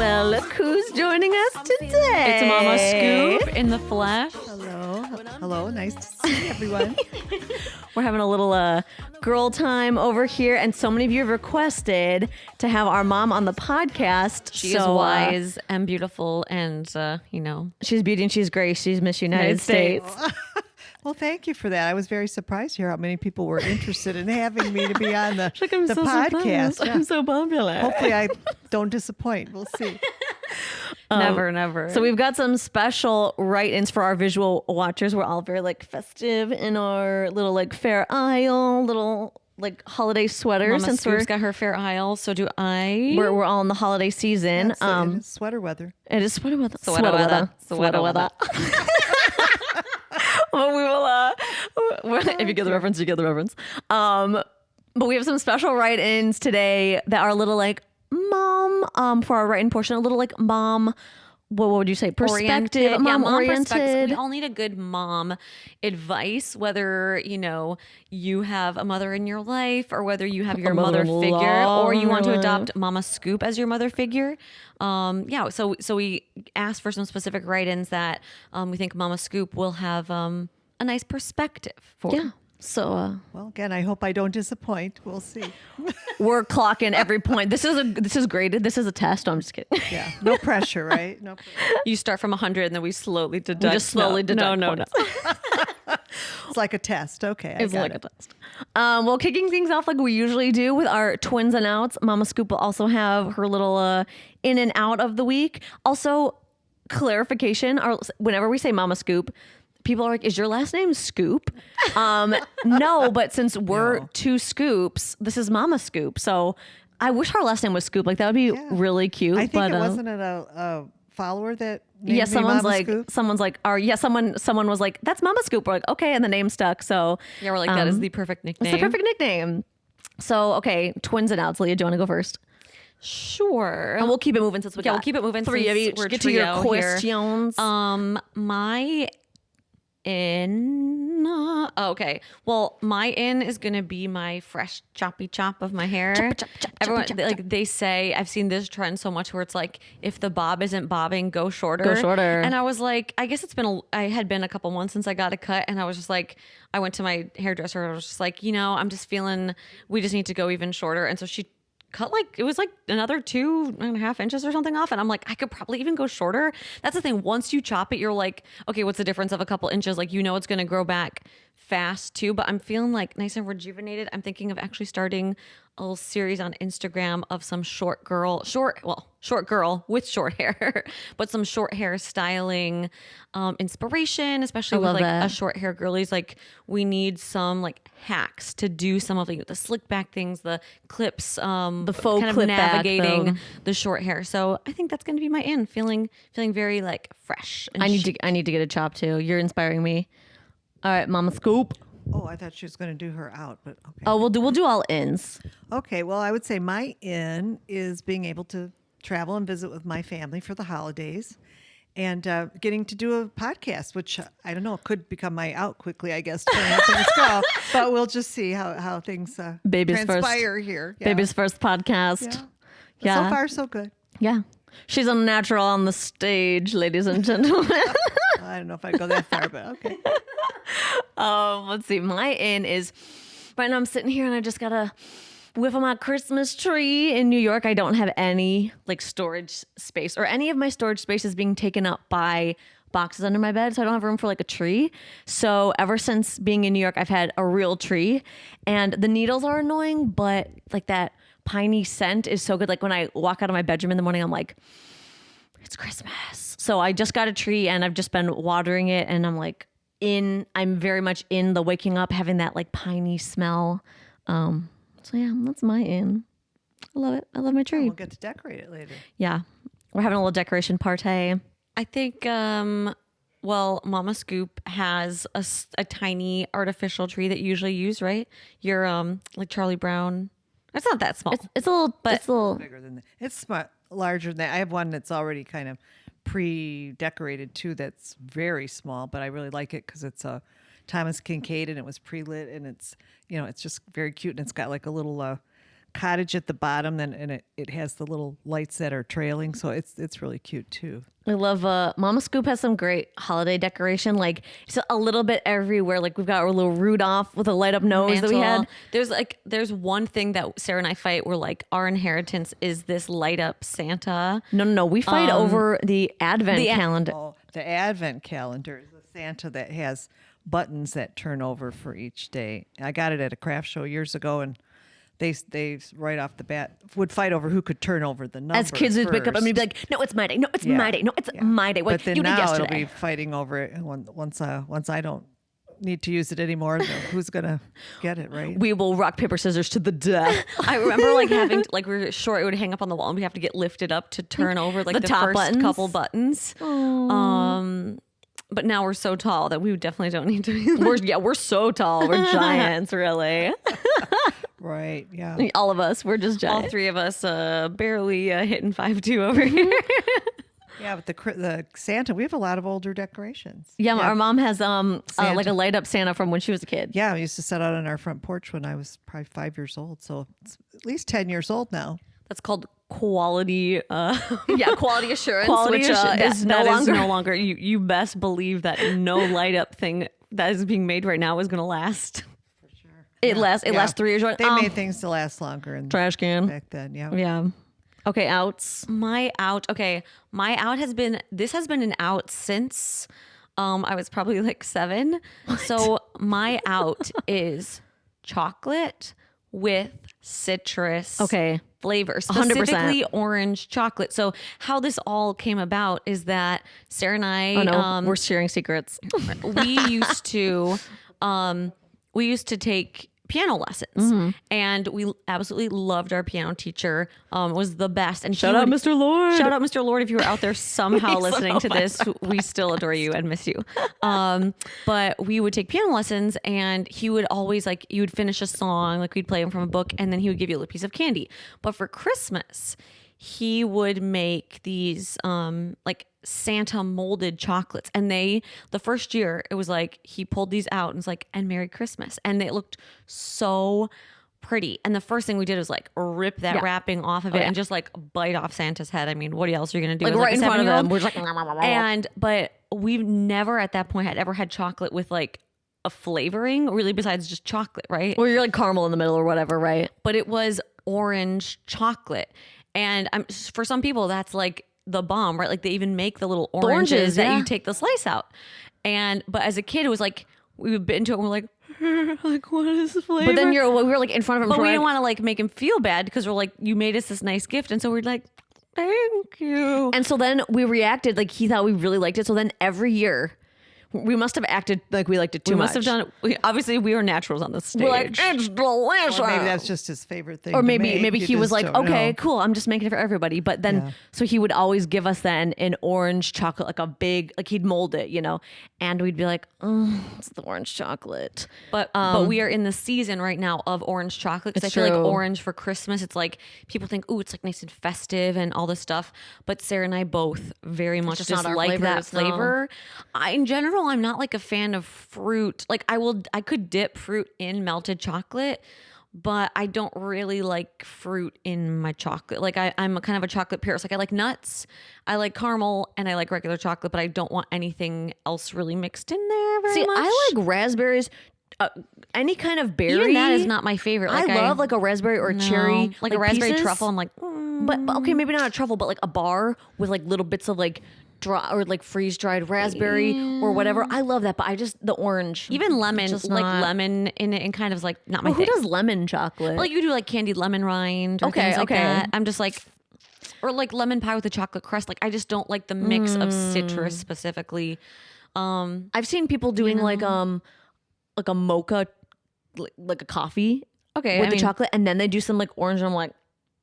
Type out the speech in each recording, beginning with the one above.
Well, look who's joining us today. It's Mama Scoop in the flesh. Hello. Hello. Nice to see everyone. We're having a little girl time over here, and so many of you have requested to have our mom on the podcast. She is wise and beautiful, and she's beauty and she's grace. She's Miss United States. Well, thank you for that. I was very surprised to hear how many people were interested in having me to be on the I'm so podcast. Surprised. I'm so popular. Hopefully I don't disappoint. We'll see. Never. So we've got some special write-ins for our visual watchers. We're all very festive in our little Fair Isle, little holiday sweaters. Mama Scoop's got her Fair Isle, so do I. We're all in the holiday season. Yeah, it is sweater weather. It is sweater weather. Sweater weather. Sweater weather. Well, we will, if you get the reference, you get the reference. But we have some special write-ins today that are a little mom, for our write-in portion, a little mom, what would you say? Perspective, mom oriented. Perspective. We all need a good mom advice, whether, you have a mother in your life or whether you have your mother figure or you want to adopt Mama Scoop as your mother figure. So we asked for some specific write-ins that we think Mama Scoop will have a nice perspective for. Yeah. So, well, again, I hope I don't disappoint. We'll see. We're clocking every point. This is graded. This is a test. I'm just kidding. Yeah. No pressure, right? No pressure. You start from 100 and then we slowly deduct. We just slowly deduct. No. It's like a test. Okay. It's like a test. Well, kicking things off like we usually do with our twins and outs, Mama Scoop will also have her little in and out of the week. Also, clarification, whenever we say Mama Scoop, people are like, is your last name Scoop? No, but since we're two Scoops, this is Mama Scoop. So I wish our last name was Scoop. That would be really cute. I think wasn't it a follower that named me someone was like, that's Mama Scoop. We're like, okay, and the name stuck. So yeah, we're like, that is the perfect nickname. It's the perfect nickname. So, okay, twins and outs. Leah, do you want to go first? Sure. And we'll keep it moving since we got we'll keep it moving. Three of each. Get to your questions. My in. Okay. Well, my in is gonna be my fresh choppy chop of my hair. Everyone they say, I've seen this trend so much where it's like, if the bob isn't bobbing, go shorter. Go shorter. And I was like, I guess I had been a couple months since I got a cut, and I was just like, I went to my hairdresser. I was just like, I'm just feeling we just need to go even shorter. And so she cut it was another 2.5 inches or something off, and I'm like, I could probably even go shorter. That's the thing. Once you chop it, you're like, okay, what's the difference of a couple inches? It's going to grow back fast too. But I'm feeling nice and rejuvenated. I'm thinking of actually starting a little series on Instagram of some short girl with short hair, but some short hair styling inspiration, especially with a short hair girlies. We need some hacks to do some of the slick back things, the clips, the faux kind of navigating the short hair. So I think that's going to be my in. Feeling very fresh. And I need to get a chop too. You're inspiring me. All right, Mama Scoop. Oh, I thought she was going to do her out, but okay. Oh, we'll do all ins. Okay, well, I would say my in is being able to travel and visit with my family for the holidays, and getting to do a podcast, which I don't know, could become my out quickly, I guess, depending how things go. But we'll just see how things transpire here. Yeah. Baby's first podcast. Yeah. So far, so good. Yeah. She's a natural on the stage, ladies and gentlemen. I don't know if I'd go that far, but okay. Let's see. My in is right now I'm sitting here and I just got a whiff of my Christmas tree in New York. I don't have any storage space, or any of my storage space is being taken up by boxes under my bed. So I don't have room for a tree. So ever since being in New York, I've had a real tree, and the needles are annoying, but that piney scent is so good. When I walk out of my bedroom in the morning, I'm like, it's Christmas. So I just got a tree and I've just been watering it, and I'm very much in the waking up, having that piney smell. So yeah, that's my in. I love it. I love my tree. We'll get to decorate it later. Yeah. We're having a little decoration party. I think, Mama Scoop has a tiny artificial tree that you usually use, right? Your, Charlie Brown. It's not that small. It's a little, but it's a little bigger than that. It's larger than that. I have one that's already kind of pre-decorated too. That's very small, but I really like it because it's a Thomas Kincaid and it was pre-lit, and it's it's just very cute, and it's got a little cottage at the bottom, then and it has the little lights that are trailing, so it's really cute too. I love Mama Scoop has some great holiday decoration, like it's a little bit everywhere. Like we've got our little Rudolph with a light up nose that we had. There's one thing that Sarah and I fight. We're like, our inheritance is this light up Santa. No. We fight over the Advent calendar. Oh, the Advent calendar is a Santa that has buttons that turn over for each day. I got it at a craft show years ago, and they right off the bat would fight over who could turn over the number. As kids would pick up and we'd be like, no, it's my day. No, it's my day. No, it's my day. Well, but then you did now yesterday. it'll be fighting over it. And once I don't need to use it anymore, then who's gonna get it, right? We will rock, paper, scissors to the death. I remember like having like we were short, it would hang up on the wall and we have to get lifted up to turn over like the top first buttons. couple buttons. But now we're so tall that we definitely don't need to. We're so tall. We're giants, really. Right. Yeah. All of us. We're just All giants. three of us barely hitting 5'2" over here. Yeah, but the Santa, we have a lot of older decorations. Yeah, our mom has like a light up Santa from when she was a kid. Yeah, we used to set out on our front porch when I was probably 5 years old. So it's at least 10 years old now. That's called quality. Quality assurance, Quality which is no longer. no longer. You best believe that no light up thing that is being made right now is going to last. It lasts 3 years. They made things to last longer and Trash can. back then. Yeah. Yeah. Okay, outs. My out has been an out since I was probably like 7. So my out is chocolate with citrus flavor, 100%. specifically orange chocolate. So how this all came about is that Sarah and I Oh no, we're sharing secrets. we used to take piano lessons, and we absolutely loved our piano teacher. Was the best. And Shout out, Mr. Lord. Shout out, Mr. Lord, if you were out there somehow listening to this, we still adore you and miss you. But we would take piano lessons, and he would always you would finish a song, like we'd play him from a book, and then he would give you a little piece of candy. But for Christmas, he would make these Santa molded chocolates, and the first year it was like he pulled these out and was like, and Merry Christmas, and they looked so pretty. And the first thing we did was like rip that wrapping off of it and just like bite off Santa's head. I mean, what else are you gonna do? Like right in front of him, we're just like, but we've never at that point had ever had chocolate with like a flavoring really besides just chocolate, right? Or you're like caramel in the middle or whatever, right? But it was orange chocolate, and for some people that's like the bomb, right? Like they even make the little oranges that you take the slice out. But as a kid, it was like we would bit into it and we're like, like what is the flavor? But then we were like in front of him. But we didn't want to like make him feel bad because we're like, you made us this nice gift, and so we're like, thank you. And so then we reacted like he thought we really liked it. So then every year we must have acted like we liked it too much. We must have done it. Obviously, we were naturals on the stage. We're like, it's delicious. Or maybe that's just his favorite thing. Or to maybe make. he You was just like, don't okay, know. cool, I'm just making it for everybody. But then, so he would always give us then an orange chocolate, like a big, like he'd mold it, and we'd be like, oh, it's the orange chocolate. But we are in the season right now of orange chocolate, because I It's feel like true. orange for Christmas, it's like people think, ooh, it's like nice and festive and all this stuff. But Sarah and I both very much just not our dislike that flavors, no. flavor. In general, I'm not like a fan of fruit. Like I could dip fruit in melted chocolate, but I don't really like fruit in my chocolate. Like I'm a kind of a chocolate purist. Like I like nuts, I like caramel, and I like regular chocolate, but I don't want anything else really mixed in there very much. I like raspberries. Any kind of berry. Even that is not my favorite. Like I love like a raspberry or a cherry, like a raspberry pieces. truffle. I'm like, But okay, maybe not a truffle, but like a bar with like little bits of like dry or like freeze dried raspberry or whatever. I love that, but I just the orange, even lemon, just like not- lemon in it, and kind of like not my Well, who thing. does lemon chocolate? Like you do like candied lemon rind, or Okay, things like okay. that. I'm just like, or like lemon pie with a chocolate crust. Like I just don't like the mix of citrus specifically. I've seen people doing like a mocha, like a coffee, Okay, with the chocolate, and then they do some like orange. And I'm like,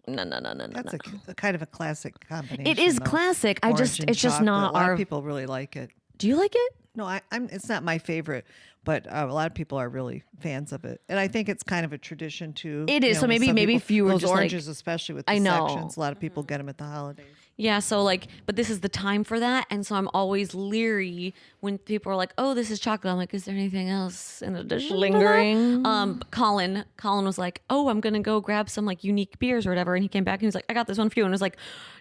no. That's a kind of a classic combination. It is though. classic. Orange it's and just chocolate. not A lot our. of people really like it. Do you like it? No, I'm. It's not my favorite, but a lot of people are really fans of it, and I think it's kind of a tradition too. It is. So with maybe some people- if you were those just, like- oranges, especially with the I know. sections, a lot of people get them at the holidays. Yeah, so like, but this is the time for that, and so I'm always leery when people are like, "Oh, this is chocolate," I'm like, "Is there anything else in addition to that?" Lingering. Colin was like, "Oh, I'm gonna go grab some like unique beers or whatever," and he came back and he was like, "I got this one for you," and it was like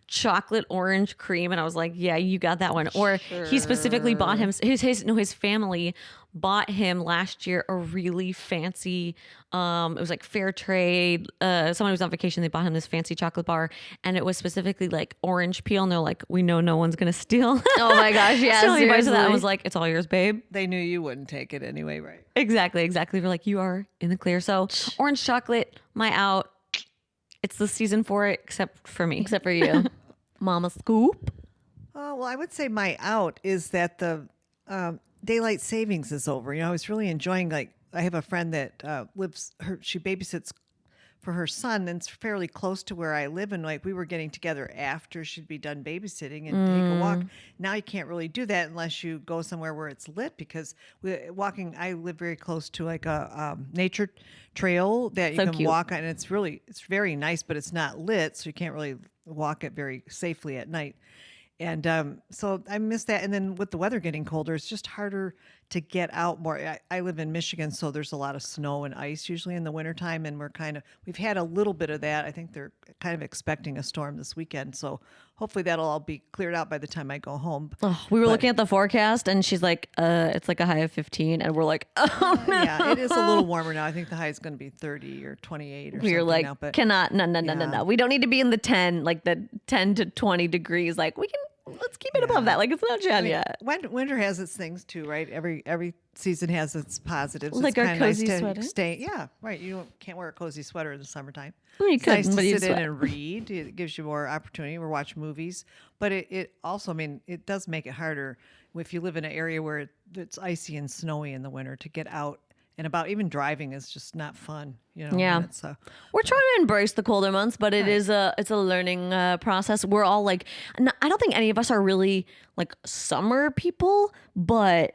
chocolate orange cream, and I was like, "Yeah, you got that one." Or he specifically bought him his family bought him last year a really fancy it was like fair trade, someone who was on vacation, they bought him this fancy chocolate bar, and it was specifically like orange peel, and they're like, "We know no one's gonna steal." Oh my gosh, yeah, So he buys that and seriously. was like, "It's all yours, babe." They knew you wouldn't take it anyway, right? Exactly. We're like, "You are in the clear." So orange chocolate, my out. It's the season for it, except for me. Except for you. Mama Scoop. Oh, well, I would say my out is that the daylight savings is over. I was really enjoying, like, I have a friend that she babysits for her son, and it's fairly close to where I live. And like, we were getting together after she'd be done babysitting and take a walk. Now you can't really do that unless you go somewhere where it's lit, because I live very close to like a nature trail that you So can cute. walk on. And it's very nice, but it's not lit. So you can't really walk it very safely at night. And so I miss that. And then with the weather getting colder, it's just harder to get out more. I live in Michigan, so there's a lot of snow and ice usually in the wintertime. And we've had a little bit of that. I think they're kind of expecting a storm this weekend. So hopefully that'll all be cleared out by the time I go home. Oh, we were looking at the forecast, and she's like, it's like a high of 15. And we're like, oh, no. Yeah, it is a little warmer now. I think the high is going to be 30 or 28 or We were something like, now. But no. Yeah. We don't need to be in the 10, like the 10 to 20 degrees. Like, let's keep it above that. Like, it's not Jan yet. Winter has its things too, right? Every season has its positives. Like it's our kinda nice cozy to sweater? Stay, yeah, right. Can't wear a cozy sweater in the summertime. Well, you It's nice could, to but you'd sit in sweat. and read. It gives you more opportunity or watch movies. But it also, I mean, it does make it harder if you live in an area where it's icy and snowy in the winter to get out and about. Even driving is just not fun, Yeah. when it's, We're trying to embrace the colder months, but it's a learning process. We're all like, I don't think any of us are really like summer people, but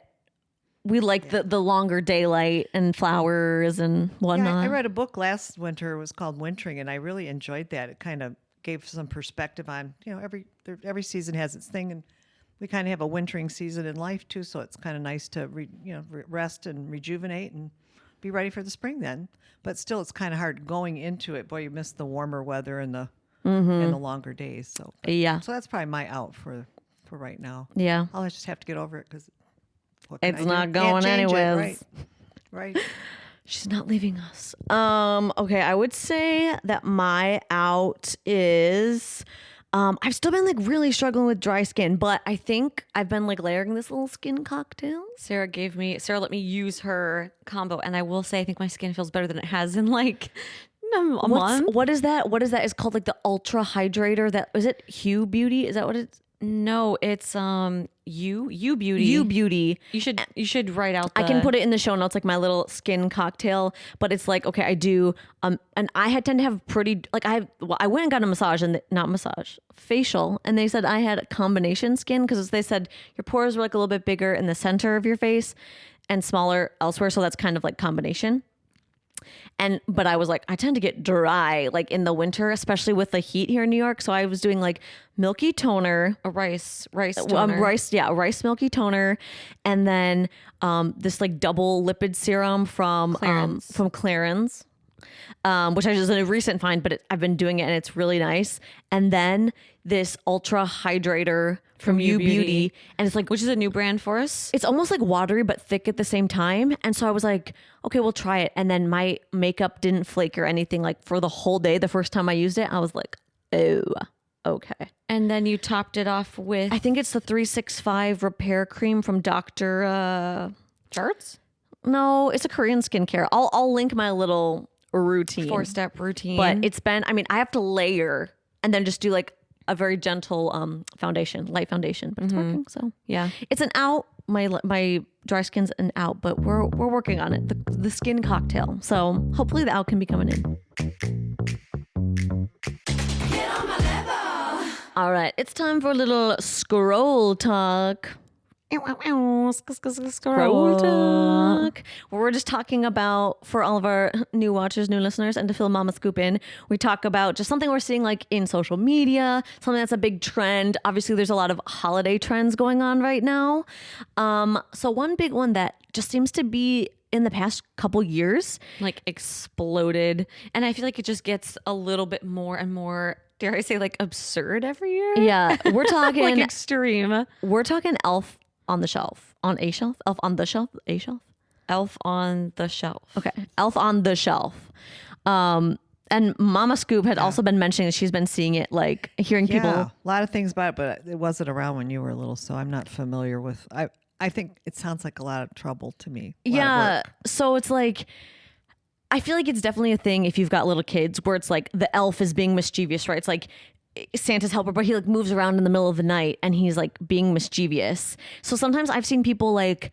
we like the longer daylight and flowers and whatnot. I read a book last winter. It was called Wintering, and I really enjoyed that. It kind of gave some perspective on, every season has its thing, and we kind of have a wintering season in life too. So it's kind of nice to rest and rejuvenate and be ready for the spring then. But still, it's kind of hard going into it. Boy, you miss the warmer weather and the longer days. So Yeah. so that's probably my out for right now. Yeah. I'll just have to get over it because It's not going anyways. Right. She's not leaving us. Okay, I would say that my out is I've still been like really struggling with dry skin, but I think I've been like layering this little skin cocktail. Sarah let me use her combo, and I will say I think my skin feels better than it has in like a month. What is that? What is that? It's called like the Ultra Hydrator. That is it. Hue Beauty. Is that what it's? No, it's You Beauty. You Beauty. You should write out. I can put it in the show notes, like my little skin cocktail. But it's like, okay, I do, and I tend to have pretty, like I went and got a massage facial, and they said I had a combination skin because they said your pores were like a little bit bigger in the center of your face and smaller elsewhere, so that's kind of like combination. But I was like, I tend to get dry like in the winter, especially with the heat here in New York. So I was doing like milky toner, a rice toner. rice milky toner, and then this like double lipid serum from Clarins, which I just a recent find, but I've been doing it and it's really nice. And then this Ultra Hydrator from You Beauty, and it's like, which is a new brand for us. it's almost like watery but thick at the same time. And so I was like, okay, we'll try it. And then my makeup didn't flake or anything like for the whole day. The first time I used it, I was like, oh, okay. And then you topped it off with I think it's the 365 repair cream from Dr. Charts? No, it's a Korean skincare. I'll link my little routine. 4-step routine. But it's been, I mean, I have to layer and then just do like a very gentle light foundation, but it's working. So yeah. it's an out. My dry skin's an out, but we're working on it. The skin cocktail. So hopefully the out can be coming in. All right, it's time for a little scroll talk. Scroll talk. We're just talking about, for all of our new watchers, new listeners, and to fill Mama Scoop in, we talk about just something we're seeing like in social media, something that's a big trend. Obviously, there's a lot of holiday trends going on right now. So one big one that just seems to be in the past couple years, Like exploded. And I feel like it just gets a little bit more and more, dare I say, like absurd every year. yeah, we're talking Like extreme. we're talking Elf on the Shelf, on a shelf, Elf on the Shelf, a shelf. Elf on the Shelf. Okay, Elf on the Shelf. And Mama Scoop had also been mentioning that she's been seeing it, like hearing Yeah, people. a lot of things about it, but it wasn't around when you were little, so I'm not familiar with. I think it sounds like a lot of trouble to me. A lot of Yeah, work. so it's like, I feel like it's definitely a thing if you've got little kids where it's like the elf is being mischievous, right? It's like Santa's helper, but he like moves around in the middle of the night and he's like being mischievous. So sometimes I've seen people like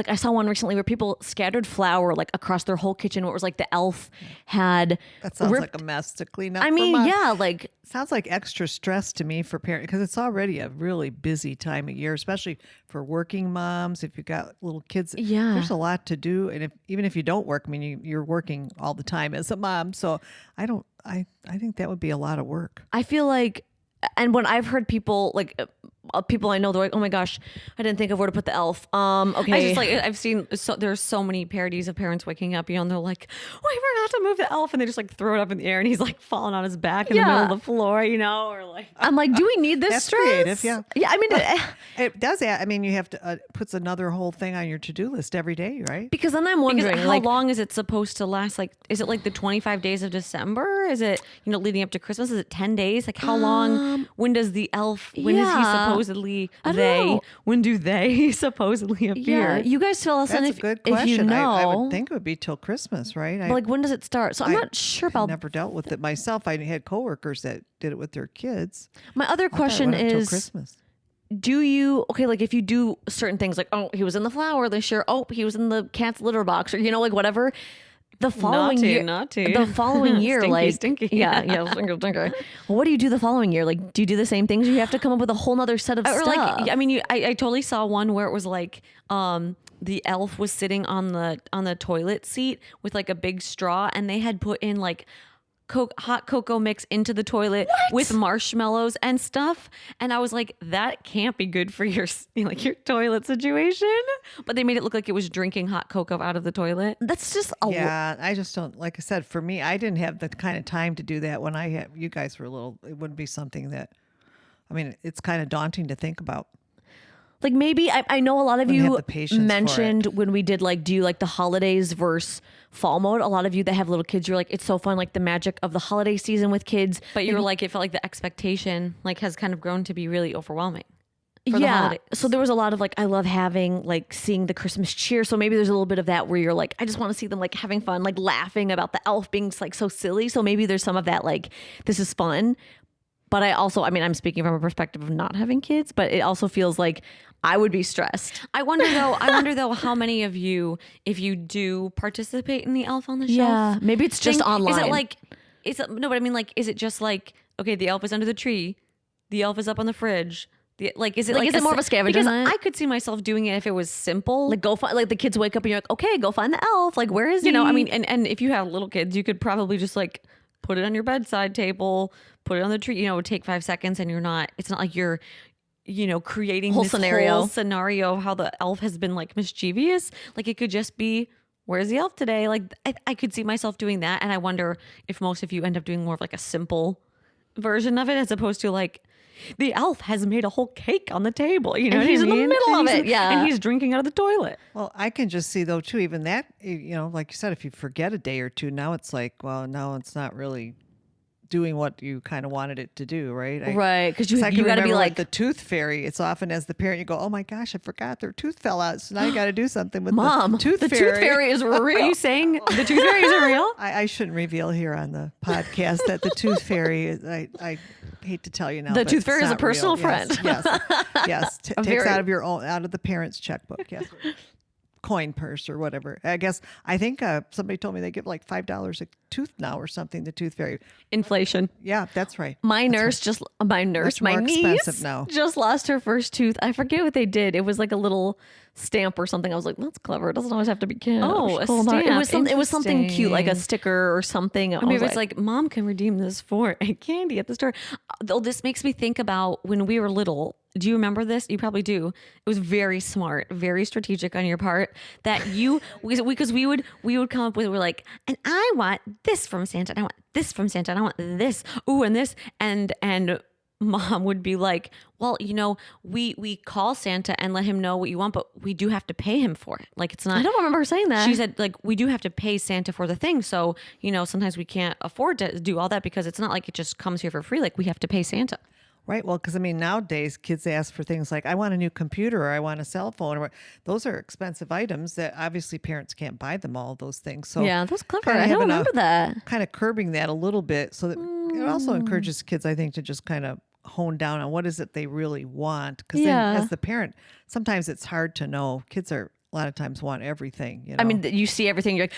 I saw one recently where people scattered flour like across their whole kitchen. Where it was like the elf had That sounds ripped. like a mess to clean up. I for mean, Mom. yeah, like Sounds like extra stress to me for parents because it's already a really busy time of year, especially for working moms. If you've got little kids, Yeah. there's a lot to do. And even if you don't work, I mean, you're working all the time as a mom. So I think that would be a lot of work. I feel like, and when I've heard people like people I know, they're like, oh my gosh, I didn't think of where to put the elf. Okay. I just like, I've seen, there's so many parodies of parents waking up, and they're like, oh, I forgot to move the elf. And they just like throw it up in the air and he's like falling on his back in the middle of the floor, or like. I'm like, do we need this That's stress? creative, yeah. Yeah, I mean, It does. I mean, you have to puts another whole thing on your to-do list every day, right? because then I'm Because wondering, how like, long is it supposed to last? Like, is it like the 25 days of December? Is it, leading up to Christmas? Is it 10 days? Like how long? When does the elf, when is he yeah. supposedly, I don't know. when do they supposedly appear? yeah, you guys fill us in That's if, a good if question. you know. I would think it would be till Christmas, right? But like, when does it start? So I'm not sure I about. never dealt with it myself. I had coworkers that did it with their kids. My other I thought it question went up till is, Christmas. do you, okay, like if you do certain things, like, oh, he was in the flower this year, oh, he was in the cat's litter box, or like whatever. The following Naughty, year, naughty. the following year, Stinky, like, stinky. yeah, stinky, stinky. Well, what do you do the following year? Like, do you do the same things? Or you have to come up with a whole nother set of Or stuff. like, I mean, I totally saw one where it was like, the elf was sitting on the toilet seat with like a big straw, and they had put in like hot cocoa mix into the toilet with marshmallows and stuff. And I was like, that can't be good for your your toilet situation. But they made it look like it was drinking hot cocoa out of the toilet. That's just a Yeah, I just don't. Like I said, for me, I didn't have the kind of time to do that when you guys were little. It wouldn't be something that. I mean, it's kind of daunting to think about. like maybe I know a lot of Wouldn't have you the patience for it. mentioned when we did like, do you like the holidays versus fall mode? A lot of you that have little kids, you're like, it's so fun, like the magic of the holiday season with kids. But you were like, it felt like the expectation like has kind of grown to be really overwhelming. For the Yeah. holidays. So there was a lot of like, I love having like seeing the Christmas cheer. So maybe there's a little bit of that where you're like, I just want to see them like having fun, like laughing about the elf being like so silly. So maybe there's some of that, like, this is fun. But I also, I mean, I'm speaking from a perspective of not having kids, but it also feels like I would be stressed. I wonder though how many of you, if you do participate in the Elf on the Shelf. Yeah. Maybe it's just thing, online. Is it like, no, but I mean, like, is it just like, okay, the elf is under the tree, the elf is up on the fridge. Is it Like, like is it more of a scavenger Because hunt? I could see myself doing it if it was simple. Like go find, like the kids wake up and you're like, okay, go find the elf. Like, where is he? I mean, and if you have little kids, you could probably just like put it on your bedside table, put it on the tree, take 5 seconds, and it's not like you're, creating Whole this scenario. whole scenario of how the elf has been like mischievous. Like it could just be, where's the elf today? Like I could see myself doing that. And I wonder if most of you end up doing more of like a simple version of it as opposed to like, the elf has made a whole cake on the table, And he's in the middle of it, yeah. And he's drinking out of the toilet. Well, I can just see though too, even that, like you said, if you forget a day or two, now it's like, well, now it's not really doing what you kind of wanted it to do, right? Right, because you I can got to be remember like, with the tooth fairy. It's often as the parent, you go, "Oh my gosh, I forgot their tooth fell out." So now you got to do something with Mom, the tooth the fairy. tooth fairy is real. Are you saying the tooth fairy isn't real? I shouldn't reveal here on the podcast that the tooth fairy is, I hate to tell you now. The but tooth it's fairy is a not personal real. friend. Yes. Takes very- out of your own, out of the parent's checkbook. Yes. coin purse or whatever. I think somebody told me they give like $5 a tooth now or something. The tooth fairy. Inflation. Yeah, that's right. My That's right. That's my more niece expensive now. just lost her first tooth. I forget what they did. It was like a little stamp or something. I was like, that's clever. It doesn't always have to be cash. Oh, a Hold on. stamp. It was something cute, like a Interesting. sticker or something. Or maybe it's like, Mom can redeem this for a candy at the store. Though this makes me think about when we were little. Do you remember this? You probably do. It was very smart, very strategic on your part that you, because we would come up with, we're like, and I want this from Santa, and I want this from Santa, and I want this, ooh, and this, and Mom would be like, well, we call Santa and let him know what you want, but we do have to pay him for it. Like, it's not. I don't remember her saying that. She said, like, we do have to pay Santa for the thing. So, sometimes we can't afford to do all that because it's not like it just comes here for free. Like, we have to pay Santa. Right. Well, because nowadays kids ask for things like, I want a new computer or I want a cell phone. Or those are expensive items that obviously parents can't buy them all those things. So yeah, that was clever. kinda I don't having remember that. Kind of curbing that a little bit so that it also encourages kids, I think, to just kind of hone down on what is it they really want. Because Yeah. then as the parent, sometimes it's hard to know. Kids are a lot of times want everything. I mean, you see everything, you're like,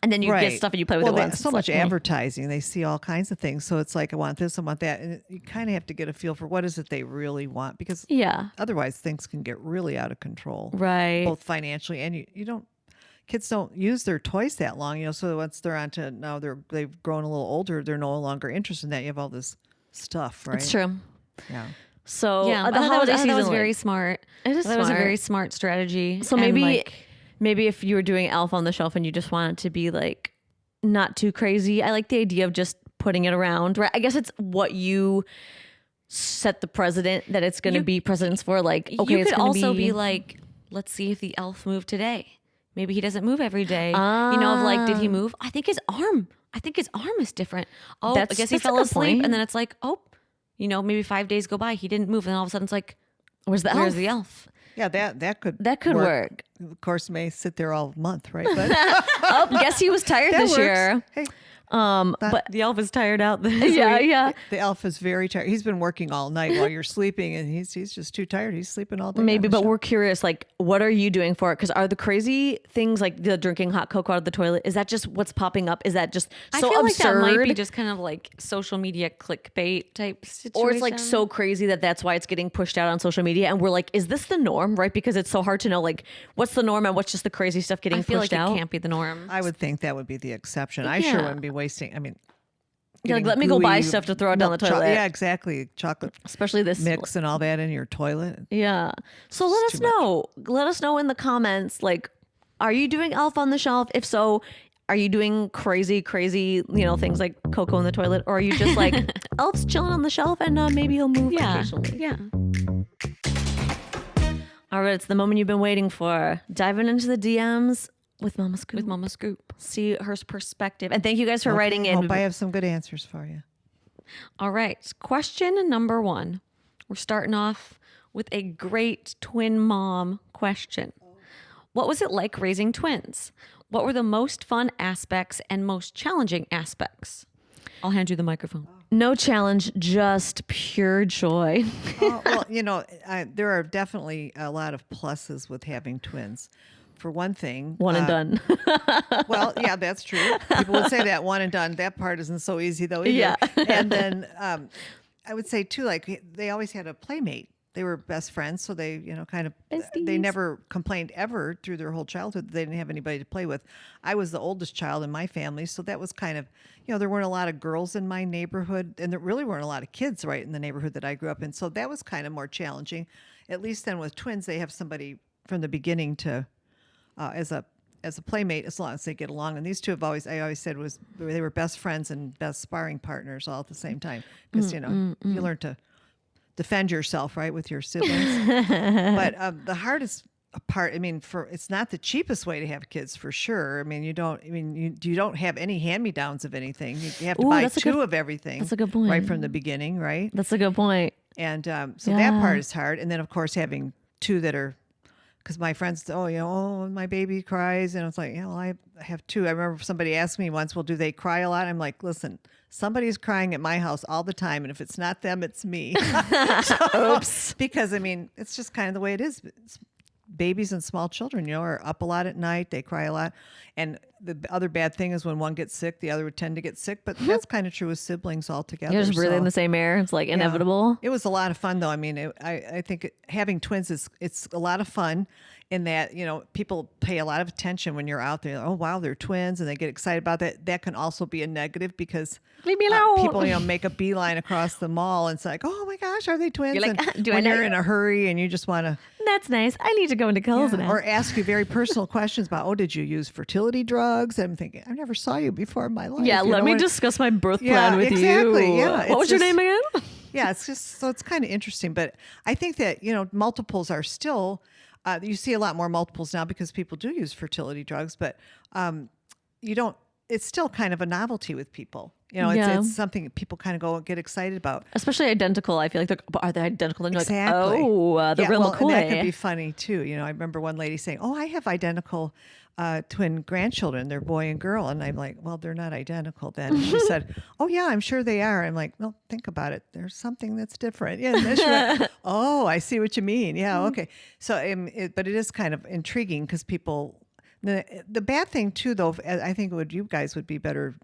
and then you get stuff and you play with it once. So It's much like, advertising. They see all kinds of things. So it's like, I want this, I want that. And you kind of have to get a feel for what is it they really want. Because yeah. otherwise things can get really out of control. Right. Both financially and you don't, kids don't use their toys that long, so once they're they've grown a little older, they're no longer interested in that. You have all this stuff, right? It's true. Yeah. So Yeah, the holiday season was like- very smart. It is That was a smart. very smart strategy. So And, maybe if you were doing Elf on the Shelf and you just wanted to be like not too crazy, I like the idea of just putting it around. Right? I guess it's what you set the precedent that it's going to be precedents for. Like, okay, you it's could gonna also be like, let's see if the elf moved today. Maybe he doesn't move every day. Of like, did he move? I think his arm is different. Oh, I guess he that's a fell good asleep. point. And then it's like, maybe 5 days go by. He didn't move. And all of a sudden it's like, where's the where's elf? the elf? Yeah, that could work. Of course, may sit there all month, right? But Oh, guess he was tired that this works. year. Hey, But The elf is tired out. yeah. the elf is very tired. He's been working all night while you're sleeping, and he's just too tired. He's sleeping all day. Maybe, on the but shelf. we're curious, like, what are you doing for it? Because are the crazy things like the drinking hot cocoa out of the toilet, is that just what's popping up? Is that just so I feel like that absurd? might be just kind of like social media clickbait type situation. Or it's like so crazy that's why it's getting pushed out on social media. And we're like, is this the norm, right? Because it's so hard to know, like, what's the norm and what's just the crazy stuff getting I feel pushed like out. it can't be the norm. I would think that would be the exception. I sure Yeah. wouldn't be wasting. I mean, You're like, getting let me go buy gooey stuff to throw it down the milk toilet. Yeah, exactly. Chocolate Especially this mix and all that in your toilet. Yeah. So let us too much. know. Let us know in the comments, like, are you doing Elf on the Shelf? If so, are you doing crazy, things like cocoa in the toilet? Or are you just like, Elf's chilling on the shelf and maybe he'll move occasionally? Yeah. All right, it's the moment you've been waiting for. Diving into the DMs with Mama Scoop. With Mama Scoop. See her perspective. And thank you guys for writing in. Hope I have some good answers for you. All right. Question number 1. We're starting off with a great twin mom question. What was it like raising twins? What were the most fun aspects and most challenging aspects? I'll hand you the microphone. No challenge, just pure joy. Well, there are definitely a lot of pluses with having twins. For one thing, One and done. well, yeah, that's true. People would say that one and done. That part isn't so easy though. Either. Yeah. And then I would say too, like they always had a playmate. They were best friends, so they, kind of, they Besties. never complained ever through their whole childhood that they didn't have anybody to play with. I was the oldest child in my family, so that was kind of, there weren't a lot of girls in my neighborhood, and there really weren't a lot of kids right in the neighborhood that I grew up in. So that was kind of more challenging. At least then with twins, they have somebody from the beginning to, as a playmate, as long as they get along. And these two I always said they were best friends and best sparring partners all at the same time, because you learn to defend yourself, right, with your siblings. But the hardest part, it's not the cheapest way to have kids for sure. You don't have any hand-me-downs of anything. You have to buy two of everything. That's a good point. Right from the beginning, right? That's a good point. And so that part is hard. And then of course having two that are, because my friends, my baby cries, and it's like, I have two. I remember somebody asked me once, well, do they cry a lot? I'm like, listen, somebody's crying at my house all the time, and if it's not them, it's me. Oops. Because it's just kind of the way it is. It's babies and small children, are up a lot at night. They cry a lot. And the other bad thing is when one gets sick, the other would tend to get sick. But that's kind of true with siblings altogether. You're just breathing the same air. It's like inevitable. It was a lot of fun, though. I mean, I think having twins it's a lot of fun in that, people pay a lot of attention when you're out there. Oh, wow, they're twins, and they get excited about that. That can also be a negative because Leave me alone. people, make a beeline across the mall and it's like, oh my gosh, are they twins? You're like, and do I when know you're you? in a hurry and you just want to That's nice. I need to go into Kohl's now. or ask you very personal questions about, oh, did you use fertility drugs? And I'm thinking, I never saw you before in my life. Yeah, let me When- discuss my birth Yeah, plan with exactly, you. yeah, What it's was your just- name again? Yeah, it's just so it's kind of interesting, but I think that multiples are still. You see a lot more multiples now because people do use fertility drugs, but you don't. It's still kind of a novelty with people. Yeah. It's something people kind of go and get excited about. Especially identical. I feel like are they identical? And you're Exactly. like, oh, the real And McCoy. that could be funny too. I remember one lady saying, "Oh, I have identical twin grandchildren. They're boy and girl." And I'm like, "Well, they're not identical then." And she said, "Oh yeah, I'm sure they are." I'm like, "Well, think about it. There's something that's different." Yeah. And then she went, "Oh, I see what you mean. Yeah, okay." So, but it is kind of intriguing because people. The bad thing too, though, I think you guys would be better.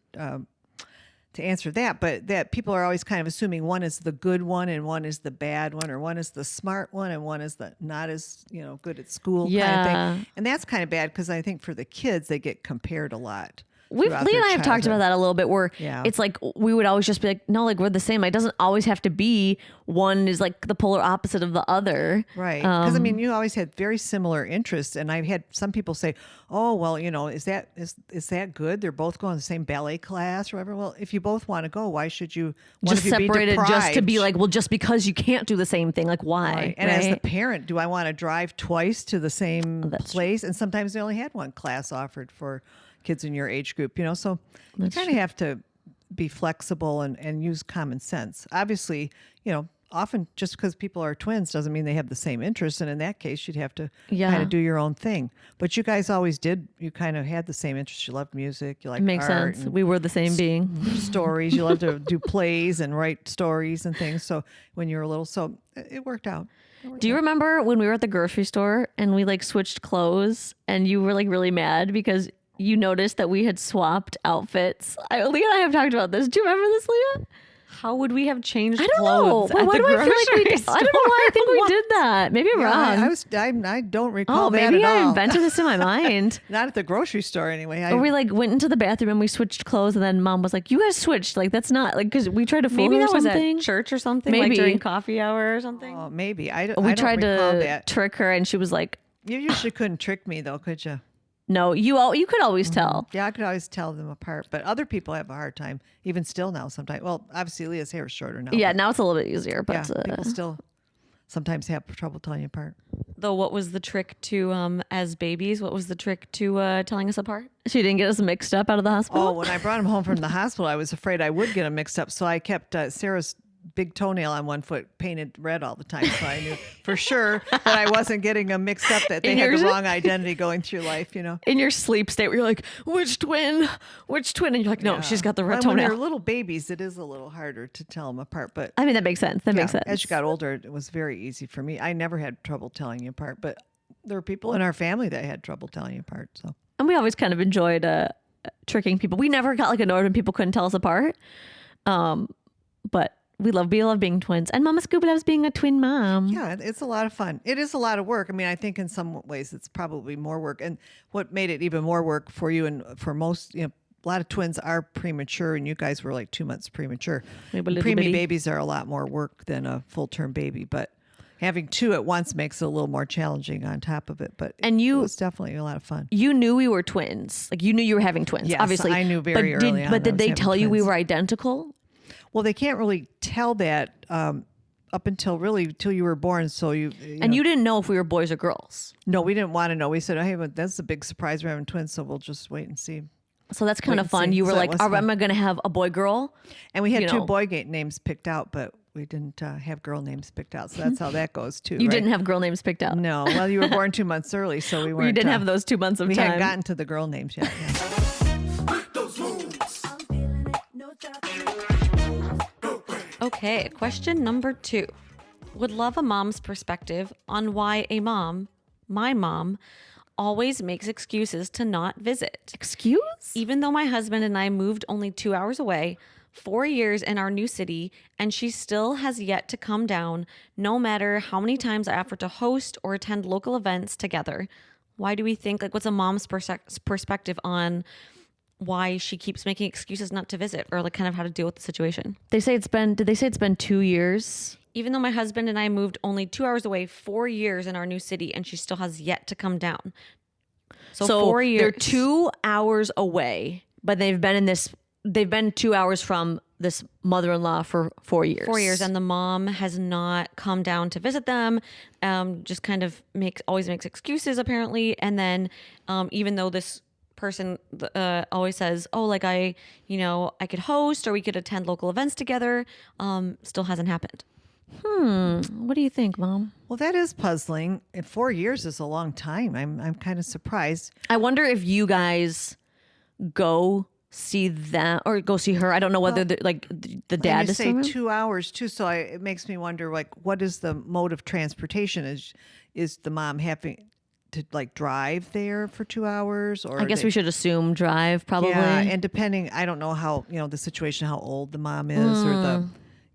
To answer that, but that people are always kind of assuming one is the good one and one is the bad one, or one is the smart one and one is the not as good at school kind of Yeah. thing. And that's kind of bad because I think for the kids they get compared a lot. Lee and I have talked about that a little bit where Yeah. it's like we would always just be like, no, like we're the same. It doesn't always have to be one is like the polar opposite of the other. Right. Because I mean, you always had very similar interests. And I've had some people say, oh, well, is that good? They're both going to the same ballet class or whatever. Well, if you both want to go, why should you one Just of you be separated just to be deprived? like, well, just because you can't do the same thing. Like why? Right. And as the right? parent, do I want to drive twice to the same that's place? And sometimes they only had one class offered for kids in your age group, so you kind of have to be flexible and use common sense. Obviously, often just because people are twins doesn't mean they have the same interests. And in that case, you'd have to Yeah. kind of do your own thing. But you guys always did. You kind of had the same interests. You loved music. You liked Makes art sense. and We were the same being. stories. You loved to do plays and write stories and things. So when you were little, so it worked out. Do you remember when we were at the grocery store and we like switched clothes and you were like really mad because you noticed that we had swapped outfits? Leah and I have talked about this. Do you remember this, Leah? How would we have changed I don't know. clothes But at why the do I feel like we grocery did? I don't know why I think we store? did that. Maybe I'm wrong. I don't recall Oh, that maybe at I all. invented this in my mind. Not at the grocery store anyway. Or we like went into the bathroom and we switched clothes, and then Mom was like, "You guys switched. Like that's not like because we tried to fool Maybe her or that was something." at church or something, Maybe. like during coffee hour or something. Oh, maybe. I We don't tried recall to that. trick her, and she was like, You usually couldn't trick me though, could you? "No, you could always tell." Yeah, I could always tell them apart. But other people have a hard time, even still now sometimes. Well, obviously Leah's hair is shorter now. Yeah, but now it's a little bit easier, yeah, but people still sometimes have trouble telling you apart. Though, what was the trick to as babies? What was the trick to telling us apart? she didn't get us mixed up out of the hospital. Oh, when I brought him home from the hospital, I was afraid I would get him mixed up. So I kept Sarah's big toenail on one foot painted red all the time. So I knew for sure that I wasn't getting them mixed up, that they had the wrong identity going through life, In your sleep state, where you're like, which twin? And you're like, no, she's got the red When they're toenail. little babies, it is a little harder to tell them apart. But I mean, that makes sense. That makes sense. as you got older, it was very easy for me. I never had trouble telling you apart, but there were people in our family that had trouble telling you apart. So And we always kind of enjoyed tricking people. We never got like annoyed when people couldn't tell us apart. But we love being twins. And Mama Scuba loves being a twin mom. yeah, it's a lot of fun. It is a lot of work. I mean, I think in some ways it's probably more work. And what made it even more work for you and for most, a lot of twins are premature, and you guys were like 2 months premature. Maybe a little Preemie bitty. babies are a lot more work than a full-term baby, but having two at once makes it a little more challenging on top of it. But And it was definitely a lot of fun. You knew we were twins. Like you knew you were having twins, Yes, obviously. I knew very but early on I But did was they having tell you we twins. were identical? Well, they can't really tell that up until you were born. So you And you didn't know if we were boys or girls. no, we didn't want to know. We said, hey, but that's a big surprise. We're having twins, so we'll just wait and see. So that's kind Wait of and fun. see. You were So that like, was am fun. I going to have a boy girl? And we had You two know. boy names picked out, but we didn't have girl names picked out. So that's how that goes too. You right? didn't have girl names picked out. No. Well, you were born 2 months early, so we weren't. You didn't have those 2 months of We time. hadn't gotten to the girl names yet. Yeah. Okay, question number 2. Would love a mom's perspective on why a mom My mom always makes excuses to not visit. Excuse? Even though my husband and I moved only 2 hours away, 4 years in our new city, and she still has yet to come down, no matter how many times I offer to host or attend local events together. Why do we think, like, what's a mom's perspective on why she keeps making excuses not to visit, or like kind of how to deal with the situation? Did they say it's been 2 years? Even though my husband and I moved only 2 hours away, 4 years in our new city, and she still has yet to come down. So 4 years. They're 2 hours away, but they've been 2 hours from this mother-in-law for 4 years. 4 years, and the mom has not come down to visit them. Just kind of always makes excuses apparently, and then even though this person always says, "Oh, like I could host or we could attend local events together," still hasn't happened. What do you think, Mom? Well, that is puzzling. And 4 years is a long time. I'm kind of surprised. I wonder if you guys go see them or go see her. I don't know whether the dad And you is say still 2 hours too, so it makes me wonder, like, what is the mode of transportation? Is the mom having to like drive there for 2 hours, or I guess we should assume drive probably. Yeah, and depending, I don't know how the situation, how old the mom is, or the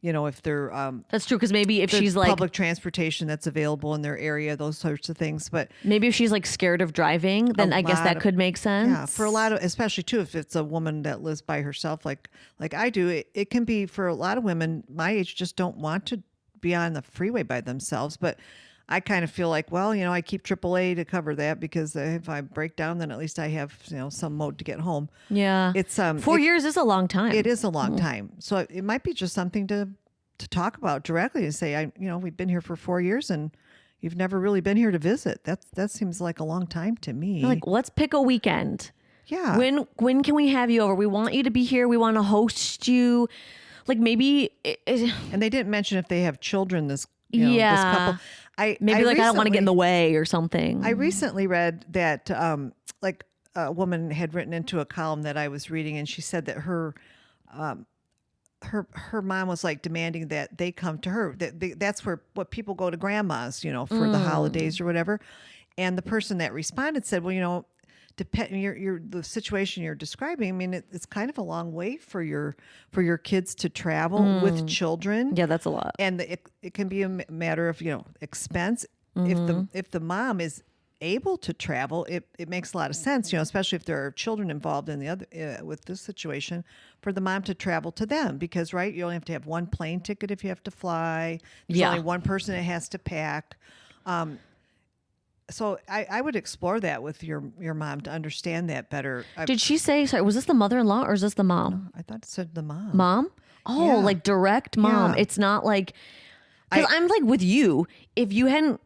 if they're That's true, because maybe if the she's like public transportation that's available in their area, those sorts of things. But maybe if she's like scared of driving, then I guess that could make sense. yeah, for a lot of, especially too, if it's a woman that lives by herself, like I do, it can be for a lot of women my age just don't want to be on the freeway by themselves. But I kind of feel like, well, I keep AAA to cover that, because if I break down, then at least I have some mode to get home. Yeah. It's 4 years is a long time. It is a long time, so it might be just something to talk about directly and say, we've been here for 4 years and you've never really been here to visit. That seems like a long time to me. Like, let's pick a weekend. Yeah. When can we have you over? We want you to be here. We want to host you. Like maybe and they didn't mention if they have children. This yeah. this couple. I don't want to get in the way or something. I recently read that like a woman had written into a column that I was reading, and she said that her mom was like demanding that they come to her. That's what people go to grandma's, for the holidays or whatever. And the person that responded said, well, the situation you're describing. I mean, it's kind of a long way for your kids to travel with children. Yeah, that's a lot. And it can be a matter of expense. If the mom is able to travel, it makes a lot of sense, especially if there are children involved in the other with this situation, for the mom to travel to them, because you only have to have one plane ticket if you have to fly. There's only one person that has to pack. So I would explore that with your mom to understand that better. Did she say, sorry, was this the mother-in-law or is this the mom? I thought it said the mom. Mom? Oh, Yeah. like direct mom. Yeah. It's not like, because I'm like with you. If you hadn't,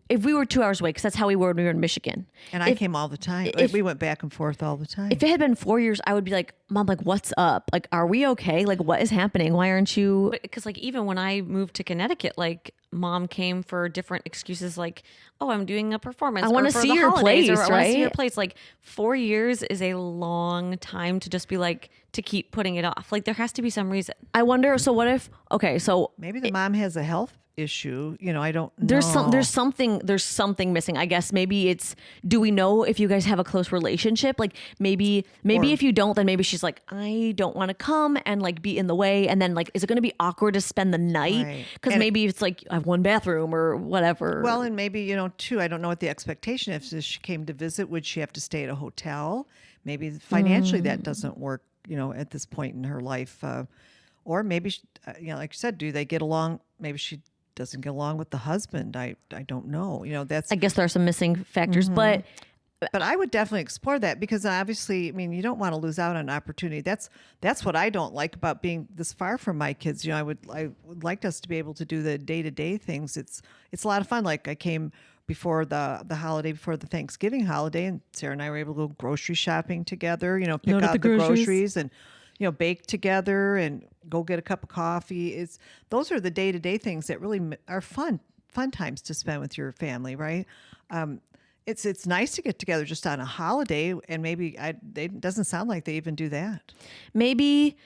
if we were 2 hours away, because that's how we were when we were in Michigan. And I came all the time. We went back and forth all the time. If it had been 4 years, I would be like, Mom, like, what's up? Like, are we okay? Like, what is happening? Why aren't you? Because like even when I moved to Connecticut, like mom came for different excuses, like, oh, I'm doing a performance. I wanna or for see the your holidays, place, or I want to see your right? place. Like 4 years is a long time to just be like to keep putting it off. Like there has to be some reason. I wonder, so what if, okay, so Maybe the mom has a health issue. I don't know. there's something missing. I guess maybe it's, do we know if you guys have a close relationship? Like maybe if you don't, then maybe she's like, I don't want to come and like be in the way. And then like, is it going to be awkward to spend the night? Right. Because maybe it's like, I have one bathroom or whatever. Well, and maybe, too, I don't know what the expectation is. If she came to visit, would she have to stay at a hotel? Maybe financially that doesn't work, at this point in her life. Or maybe, like you said, do they get along? Maybe she doesn't get along with the husband. I don't know. That's. I guess there are some missing factors, but I would definitely explore that, because obviously, you don't want to lose out on an opportunity. That's what I don't like about being this far from my kids. I would like us to be able to do the day-to-day things. It's a lot of fun. Like I came before the holiday, before the Thanksgiving holiday, and Sarah and I were able to go grocery shopping together, pick out the groceries and bake together and go get a cup of coffee. Those are the day-to-day things that really are fun times to spend with your family, right? It's nice to get together just on a holiday, and maybe it doesn't sound like they even do that. maybe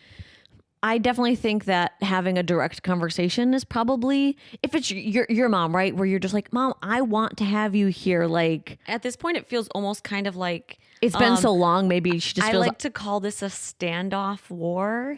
I definitely think that having a direct conversation is probably, if it's your mom, right? Where you're just like, Mom, I want to have you here. Like, At this point, it feels almost kind of like it's been so long. Maybe she just I feels like to call this a standoff war,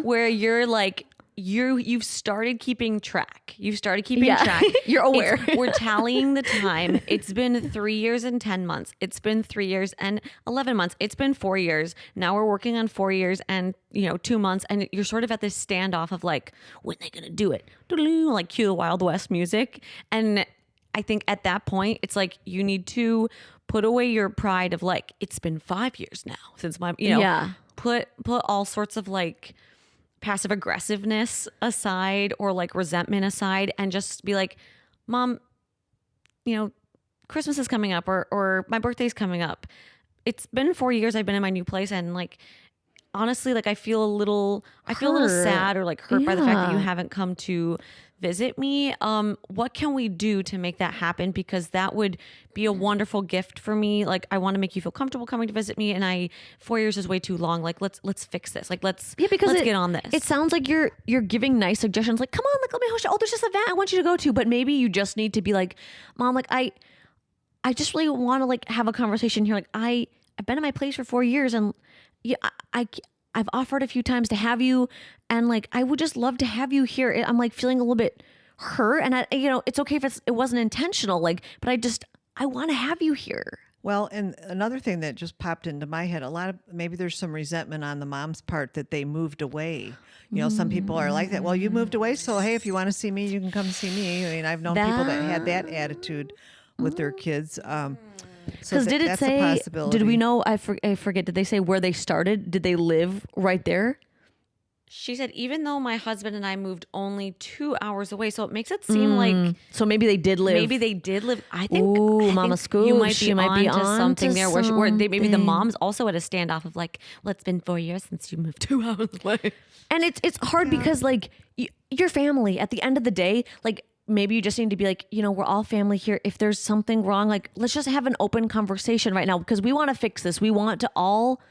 where you're like you've started keeping track. You've started keeping track. You're aware. We're tallying the time. It's been 3 years and 10 months. It's been 3 years and 11 months. It's been 4 years. Now we're working on 4 years and 2 months. And you're sort of at this standoff of like, when are they gonna do it? Like cue the Wild West music. And I think at that point, it's like you need to put away your pride of like, it's been 5 years now since my, put all sorts of like passive aggressiveness aside or like resentment aside and just be like, Mom, Christmas is coming up or my birthday's coming up. It's been 4 years I've been in my new place and like, honestly, like I feel a little sad or like hurt by the fact that you haven't come to visit me. What can we do to make that happen? Because that would be a wonderful gift for me. Like I want to make you feel comfortable coming to visit me. And 4 years is way too long. Like let's fix this. Like let's get on this. It sounds like you're giving nice suggestions. Like, come on, like let me host you. Oh, there's this event I want you to go to. But maybe you just need to be like, Mom, like I just really want to like have a conversation here. Like I've been in my place for 4 years and I've offered a few times to have you and like I would just love to have you here. I'm like feeling a little bit hurt and it's okay if it wasn't intentional, like, but I want to have you here. Well, and another thing that just popped into my head, maybe there's some resentment on the mom's part that they moved away. Some people are like that. Well, you moved away, so hey, if you want to see me, you can come see me. I mean, I've known people that had that attitude with their kids. Because did it say, did we know, I forget, did they say where they started? Did they live right there? She said, even though my husband and I moved only 2 hours away, so it makes it seem like so maybe they did live. I think, Mama Scoop, you she might be on something there where maybe the mom's also at a standoff of like, well, it's been 4 years since you moved 2 hours away. And it's hard because like your family at the end of the day, like maybe you just need to be like, we're all family here. If there's something wrong, like let's just have an open conversation right now because we want to fix this. We want to all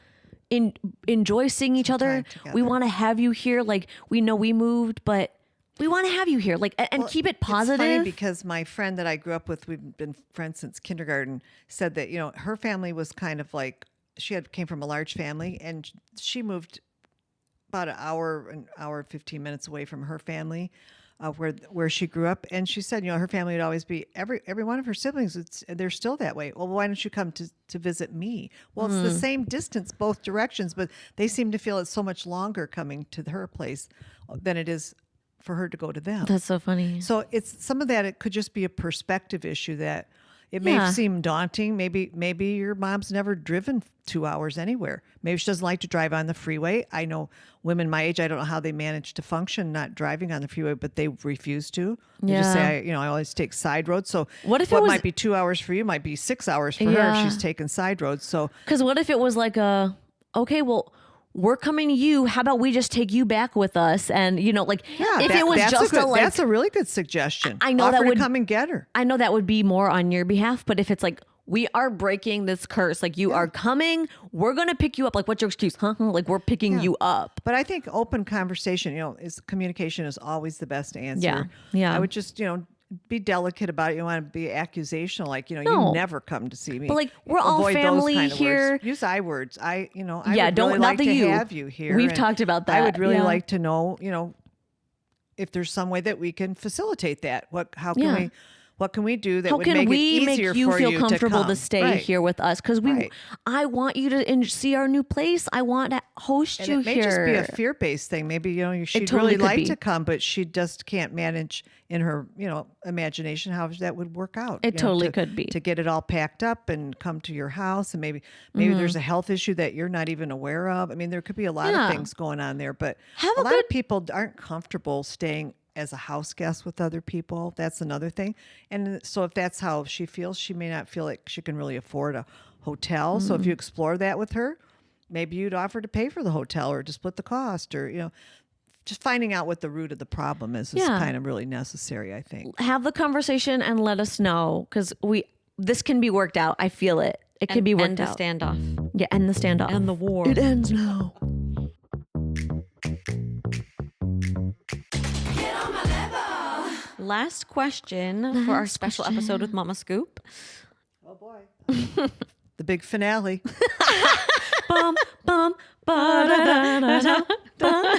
enjoy seeing each other. We want to have you here. Like we know we moved, but we want to have you here. Like and keep it positive. It's funny because my friend that I grew up with, we've been friends since kindergarten, said that her family was kind of like came from a large family, and she moved about an hour 15 minutes away from her family. Where she grew up, and she said, her family would always be every one of her siblings. They're still that way. Well, why don't you come to visit me? Well, it's the same distance, both directions, but they seem to feel it's so much longer coming to her place than it is for her to go to them. That's so funny. So it's some of that. It could just be a perspective issue that it may seem daunting. Maybe your mom's never driven 2 hours anywhere. Maybe she doesn't like to drive on the freeway. I know women my age, I don't know how they manage to function not driving on the freeway, but they refuse to. They just say, I always take side roads. So what might be 2 hours for you might be 6 hours for her if she's taking side roads. So because what if it was like okay, well, we're coming to you. How about we just take you back with us? And if it was that's a really good suggestion. I know Offer that would come and get her. I know that would be more on your behalf, but if it's like, we are breaking this curse, like you are coming, we're going to pick you up. Like, what's your excuse? Huh? Like we're picking you up. But I think open conversation, communication is always the best answer. Yeah. I would just, be delicate about it. You want to be accusational, like, you never come to see me. But like, we're all family those kind here. Of words. Use I words. I would don't really not like the to you. have you here. We've talked about that. I would really like to know, if there's some way that we can facilitate that. What can we do that would make it easier for you to come? How can we make you feel comfortable to stay here with us? Because I want you to see our new place. I want to host you here. It may just be a fear-based thing. Maybe she'd really like to come, but she just can't manage in her imagination how that would work out. It totally could be to get it all packed up and come to your house, and maybe there's a health issue that you're not even aware of. I mean, there could be a lot of things going on there, but a lot of people aren't comfortable staying as a house guest with other people. That's another thing. And so if that's how she feels, she may not feel like she can really afford a hotel. So if you explore that with her, maybe you'd offer to pay for the hotel or to split the cost, or, just finding out what the root of the problem is kind of really necessary, I think. Have the conversation and let us know, because this can be worked out. I feel it. It can be worked out. End the standoff. Yeah, end the standoff. End the war. It ends now. Last question for our special episode with Mama Scoop. Oh boy. The big finale. Bum, bum, ba-da-da-da-da, da.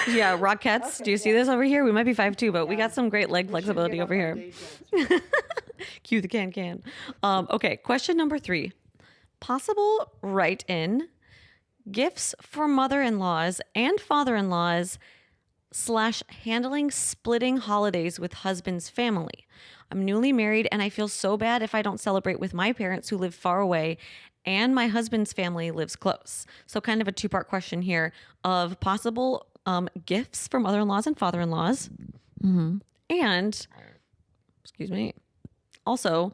Yeah, Rockettes. Do you see this over here? We might be 5'2", but we got some great leg flexibility over here. Cue the can. Okay, question number 3. Possible write-in gifts for mother-in-laws and father-in-laws / handling splitting holidays with husband's family. I'm newly married and I feel so bad if I don't celebrate with my parents who live far away and my husband's family lives close. So kind of a 2-part question here of possible gifts for mother-in-laws and father-in-laws. And, excuse me, also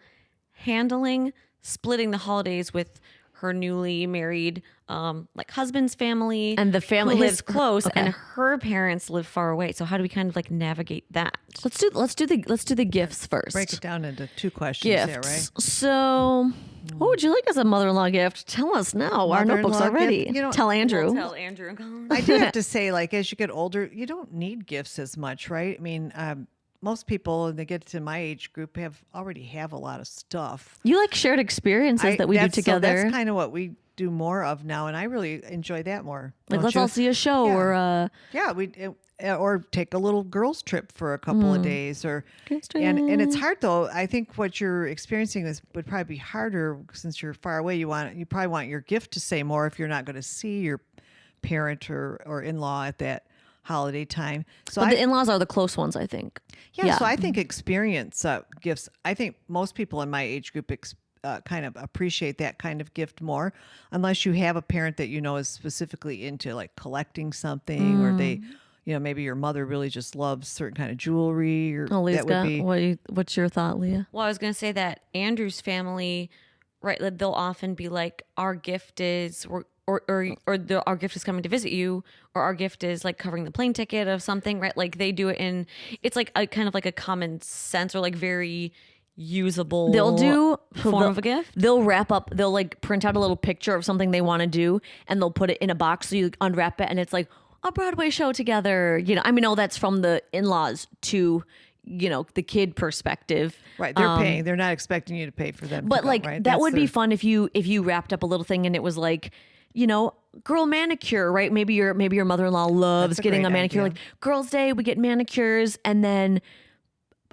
handling splitting the holidays with her newly married like husband's family And the family who lives his- close okay. and her parents live far away. So how do we kind of like navigate that? Let's do the gifts first. Break it down into 2 questions there, right? Gifts. So, what would you like as a mother-in-law gift? Tell us now. Our notebooks are Mother-in-law ready. gift, you know, Tell Andrew. Tell Andrew. I do have to say, like, as you get older, you don't need gifts as much, right? I mean, most people, when they get to my age group, already have a lot of stuff. You like shared experiences that we do So together. that's kind of what we do more of now, and I really enjoy that more. Like, don't let's you? all see a show Yeah. or Yeah, or take a little girls trip for a couple of days, or Girls and it's hard though. I think what you're experiencing would probably be harder since you're far away. You probably want your gift to say more if you're not going to see your parent or in-law at that holiday time. So But the in-laws are the close ones, I think. yeah, so I think experience gifts. I think most people in my age group kind of appreciate that kind of gift more, unless you have a parent that you know is specifically into like collecting something, or they, maybe your mother really just loves certain kind of jewelry. Or Oh, Leah's that would got, be what's your thought, Leah? Well, I was going to say that Andrew's family, right, that they'll often be like, our gift is, our gift is coming to visit you, or our gift is like covering the plane ticket of something, right? Like they do it it's like a kind of like a common sense or like very usable form of a gift. They'll wrap up, they'll like print out a little picture of something they want to do and they'll put it in a box. So you unwrap it and it's like a Broadway show together. I mean, that's from the in-laws to, the kid perspective. right. They're paying. They're not expecting you to pay for them. But to go, like right? that That's would be their- fun if you wrapped up a little thing and it was like, girl manicure, right? Maybe your mother-in-law loves That's a getting a great manicure. idea. Like girls' day, we get manicures and then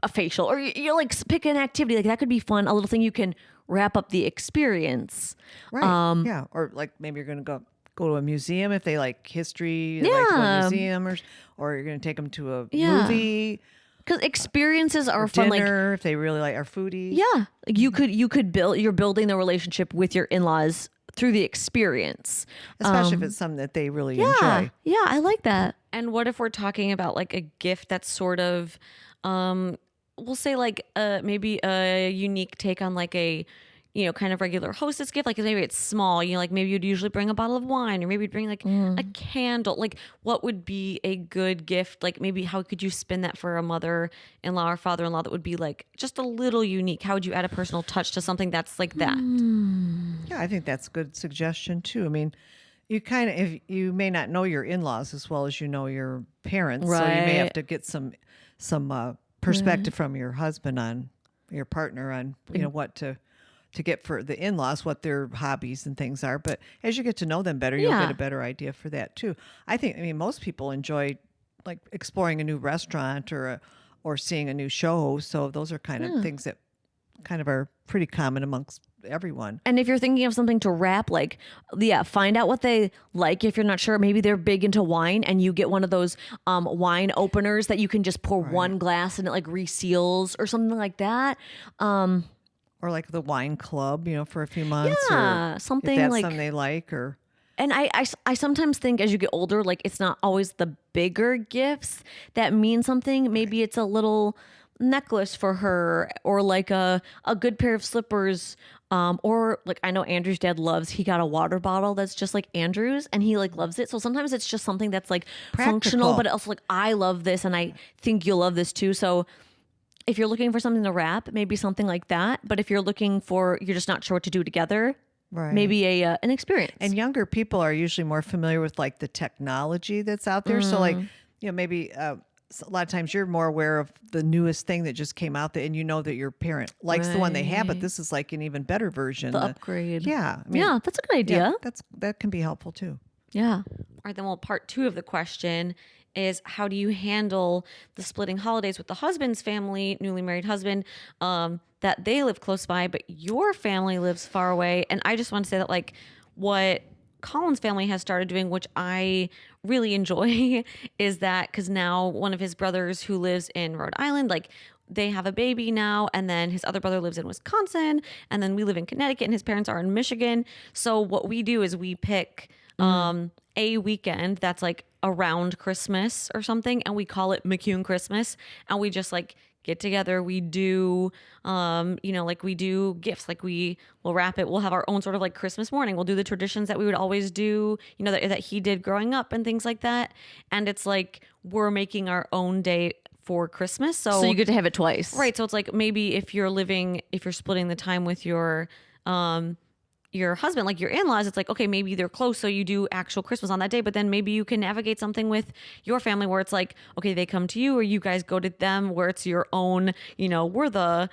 a facial, or you like pick an activity like that could be fun. A little thing you can wrap up the experience. right. Yeah, or like maybe you're going to go to a museum if they like history. They like to go to a Yeah. museum, or you're going to take them to a Yeah. movie. Because experiences are fun. Like, Dinner if they really like are foodies. yeah, like you could build. You're building the relationship with your in-laws through the experience. Especially if it's something that they really Yeah, enjoy. yeah, I like that. And what if we're talking about like a gift that's sort of, we'll say like maybe a unique take on like a, kind of regular hostess gift. Like maybe it's small, like maybe you'd usually bring a bottle of wine, or maybe you'd bring like a candle. Like what would be a good gift? Like maybe how could you spin that for a mother-in-law or father-in-law that would be like just a little unique? How would you add a personal touch to something that's like that? Yeah, I think that's a good suggestion too. I mean, if you may not know your in-laws as well as you know your parents, so you may have Right. to get some perspective from your husband on your partner on what to get for the in-laws, what their hobbies and things are. But as you get to know them better, you'll Yeah. get a better idea for that too. I mean, most people enjoy like exploring a new restaurant or seeing a new show. So those are kind of things that kind of are pretty common amongst everyone. And if you're thinking of something to wrap, like, find out what they like. If you're not sure, maybe they're big into wine and you get one of those wine openers that you can just pour one glass and it like reseals or something like that. Or like the wine club, for a few months. Yeah, or something if that's like- something they like, or And I sometimes think as you get older, like it's not always the bigger gifts that mean something. Maybe it's a little necklace for her, or like a good pair of slippers. Or like I know Andrew's dad he got a water bottle that's just like Andrew's and he like loves it. So sometimes it's just something that's like functional, Practical. but also like I love this and I think you'll love this too. So if you're looking for something to wrap, maybe something like that. But if you're you're just not sure what to do together, Right. maybe an experience. And younger people are usually more familiar with like the technology that's out there. So like, maybe a lot of times you're more aware of the newest thing that just came out, and you know that your parent likes the one they have, but this is like an even better version. The upgrade. Yeah. I mean, Yeah, that's a good idea. that can be helpful too. Yeah. All right, then part 2 of the question is, how do you handle the splitting holidays with the husband's family, newly married husband, that they live close by, but your family lives far away? And I just want to say that, like, what Colin's family has started doing, which I really enjoy, is that because now one of his brothers who lives in Rhode Island, like, they have a baby now, and then his other brother lives in Wisconsin, and then we live in Connecticut, and his parents are in Michigan. So what we do is we pick a weekend that's like around Christmas or something, and we call it McCune Christmas, and we just like get together. We do, like we do gifts, like we will wrap it. We'll have our own sort of like Christmas morning. We'll do the traditions that we would always do, that he did growing up and things like that. And it's like we're making our own day for Christmas. So you get to have it twice. Right. So it's like maybe if you're splitting the time with your husband, like your in-laws, it's like, okay, maybe they're close, so you do actual Christmas on that day, but then maybe you can navigate something with your family where it's like, okay, they come to you or you guys go to them, where it's your own, we're the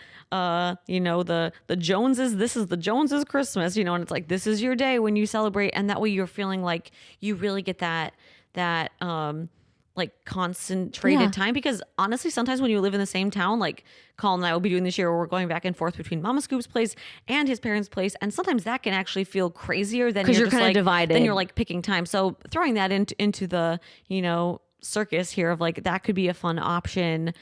Joneses, this is the Joneses Christmas, and it's like, this is your day when you celebrate. And that way you're feeling like you really get that like concentrated time, because honestly, sometimes when you live in the same town, like Colin and I will be doing this year, where we're going back and forth between Mama Scoop's place and his parents' place, and sometimes that can actually feel crazier than because you're just kind of like, divided. Then you're like picking time. So throwing that into the circus here of like, that could be a fun option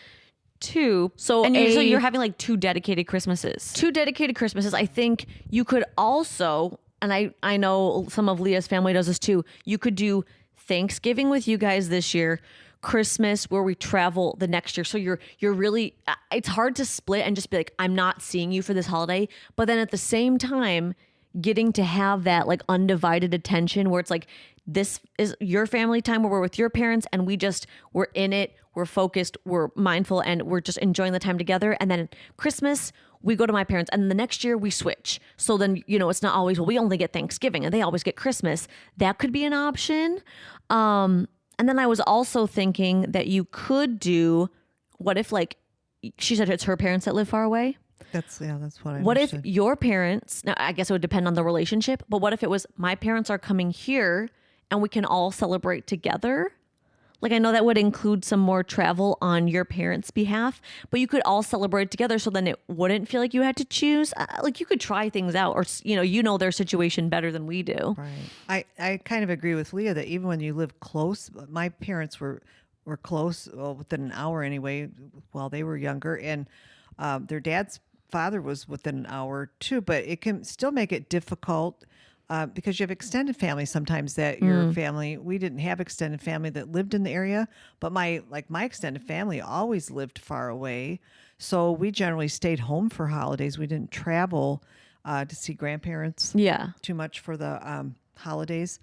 too. So you're having like 2 dedicated Christmases. 2 dedicated Christmases. I think you could also, and I know some of Leah's family does this too, you could do Thanksgiving with you guys this year, Christmas where we travel the next year. So you're really, it's hard to split and just be like, I'm not seeing you for this holiday, but then at the same time getting to have that like undivided attention where it's like, this is your family time where we're with your parents and we're in it, we're focused, we're mindful, and we're just enjoying the time together. And then Christmas, we go to my parents, and the next year we switch. So then, it's not always, well, we only get Thanksgiving and they always get Christmas. That could be an option. And then I was also thinking that you could do, what if, like, she said it's her parents that live far away? That's what I What if understood. your parents, now I guess it would depend on the relationship, but what if it was my parents are coming here and we can all celebrate together? Like, I know that would include some more travel on your parents' behalf, but you could all celebrate together, so then it wouldn't feel like you had to choose. Like, you could try things out, or their situation better than we do. Right. I kind of agree with Leah that even when you live close, my parents were close, well, within an hour anyway, while they were younger, and their dad's father was within an hour too. But it can still make it difficult. Because you have extended family sometimes that your family, we didn't have extended family that lived in the area, but my extended family always lived far away. So we generally stayed home for holidays. We didn't travel to see grandparents too much for the holidays.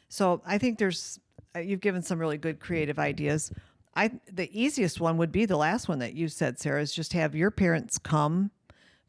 So I think you've given some really good creative ideas. The easiest one would be the last one that you said, Sarah, is just have your parents come,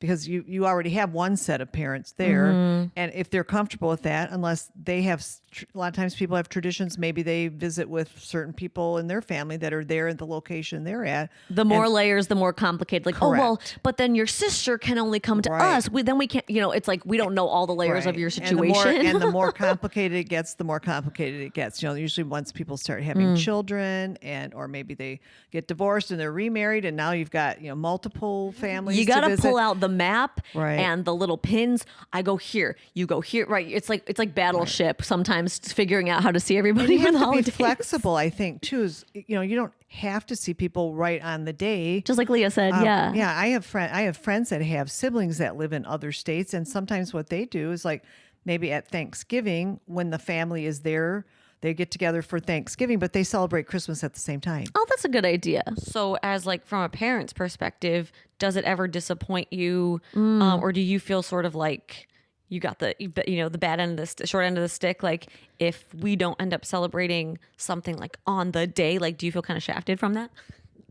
because you already have one set of parents there. And if they're comfortable with that, unless they have, a lot of times people have traditions, maybe they visit with certain people in their family that are there at the location they're at. The more layers, the more complicated. Like, Correct. oh, well, but then your sister can only come to us. Then we can't, it's like, we don't know all the layers of your situation. And the more complicated it gets, the more complicated it gets. Usually once people start having children or maybe they get divorced and they're remarried, and now you've got, multiple families. You got to to pull out the map Right. and the little pins. I go here, you go here. Right. It's like Battleship sometimes, figuring out how to see everybody You for have the to be holidays. flexible, I think, too. Is you don't have to see people right on the day. Just like Leah said, yeah. Yeah. I have friends that have siblings that live in other states, and sometimes what they do is like maybe at Thanksgiving when the family is there, they get together for Thanksgiving, but they celebrate Christmas at the same time. Oh, that's a good idea. So as like from a parent's perspective, does it ever disappoint you, or do you feel sort of like you got the bad end of the short end of the stick? Like, if we don't end up celebrating something like on the day, like, do you feel kind of shafted from that?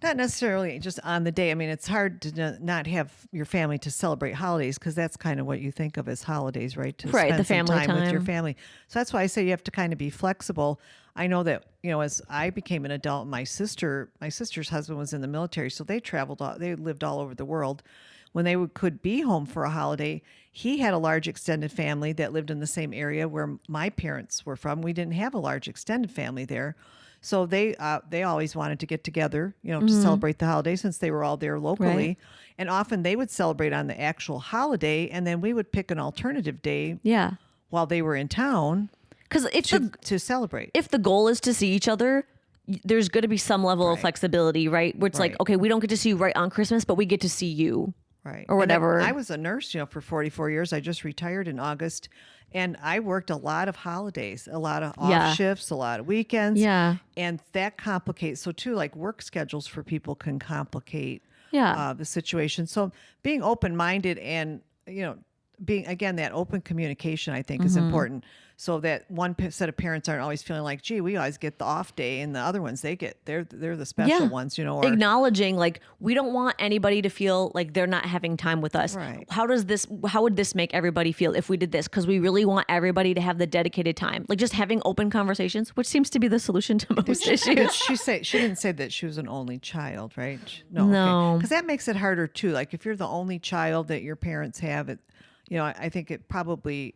Not necessarily just on the day. I mean, it's hard to not have your family to celebrate holidays because that's kind of what you think of as holidays, right? To Right, spend the some family time with your time. family. So that's why I say you have to kind of be flexible. I know that, as I became an adult, my sister's husband was in the military, so they traveled, they lived all over the world. When they could be home for a holiday, he had a large extended family that lived in the same area where my parents were from. We didn't have a large extended family there. So they always wanted to get together, to celebrate the holiday since they were all there locally. Right. And often they would celebrate on the actual holiday, and then we would pick an alternative day Yeah. while they were in town Because to celebrate. if the goal is to see each other, there's going to be some level of Right. flexibility, right? Where it's like, Right. okay, we don't get to see you right on Christmas, but we get to see you. Right. Or And then whatever. I was a nurse, for 44 years. I just retired in August. And I worked a lot of holidays, a lot of off Yeah. shifts, a lot of weekends. Yeah. And that complicates. So, too, like work schedules for people can complicate Yeah. the situation. So, being open minded and, being, again, that open communication, I think, is Mm-hmm. important. So that one set of parents aren't always feeling like, gee, we always get the off day, and the other ones, they're the special ones, or Acknowledging like we don't want anybody to feel like they're not having time with us. Right. How would this make everybody feel if we did this? Because we really want everybody to have the dedicated time. Like just having open conversations, which seems to be the solution to most Did issues. she didn't say that she was an only child, right? No. Because that makes it harder too. Like if you're the only child that your parents have, I think it probably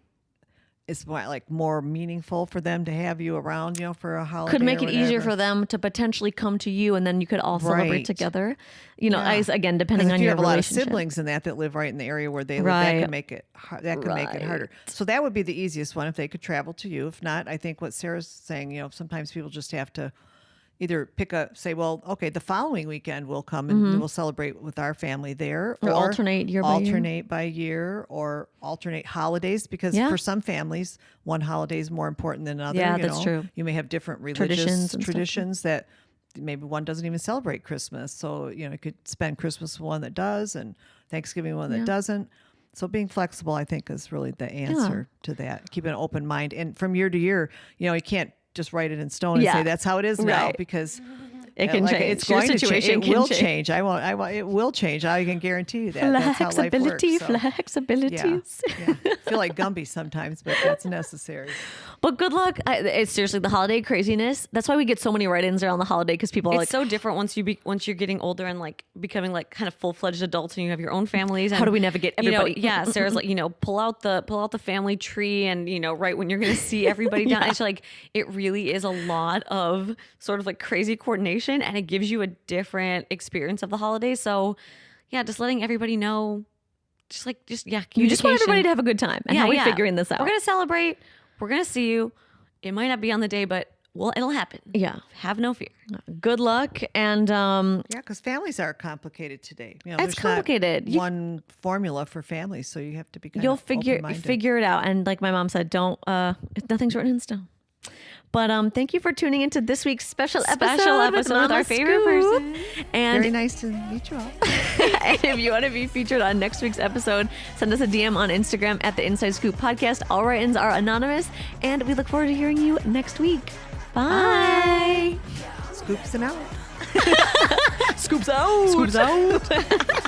is more meaningful for them to have you around, for a holiday. Could make or it easier whatever. for them to potentially come to you, and then you could all celebrate Right. together. Yeah. Again, 'Cause depending if on you your have a lot of relationship. siblings in that live right in the area where they live, that Right. can make it make it harder. So that would be the easiest one if they could travel to you. If not, I think what Sarah's saying, sometimes people just have to either say, well, okay, the following weekend we'll come and we'll celebrate with our family there, Or alternate year by year. alternate by year, or alternate holidays, because Yeah. for some families, one holiday is more important than another. Yeah, that's true. You may have different religious Traditions and stuff. traditions that maybe one doesn't even celebrate Christmas. So, you could spend Christmas with one that does and Thanksgiving one that doesn't. So being flexible, I think, is really the answer to that. Keep an open mind. And from year to year, you can't just write it in stone and Yeah. say that's how it is now, Right. because It can change. It's Your going to change. situation It can will change. change. It will change. I can guarantee you that. That's how life works. So, Flexibilities. yeah. I feel like Gumby sometimes, but that's necessary. But good luck. It's seriously the holiday craziness. That's why we get so many write-ins around the holiday, because people are It's like, so different once you're getting older and like becoming like kind of full-fledged adults and you have your own families. And, how do we navigate everybody? Yeah, Sarah's like, pull out the family tree and right when you're going to see everybody down. It's like it really is a lot of sort of like crazy coordination, and it gives you a different experience of the holidays. So yeah, just letting everybody know, You just want everybody to have a good time. And how are we figuring this out? We're gonna celebrate. We're gonna see you. It might not be on the day, but it'll happen. Yeah. Have no fear. Good luck. And Yeah, because families are complicated today. It's there's not complicated. one formula for families, so you have to be kind you'll of figure open-minded. it out. And like my mom said, nothing's written in stone. But thank you for tuning into this week's special episode with our Mama favorite Scoop. person. And Very nice to meet you all. and if you want to be featured on next week's episode, send us a DM on Instagram at the Inside Scoop Podcast. All write-ins are anonymous, and we look forward to hearing you next week. Bye. Scoops and out. Scoops out. Scoops out.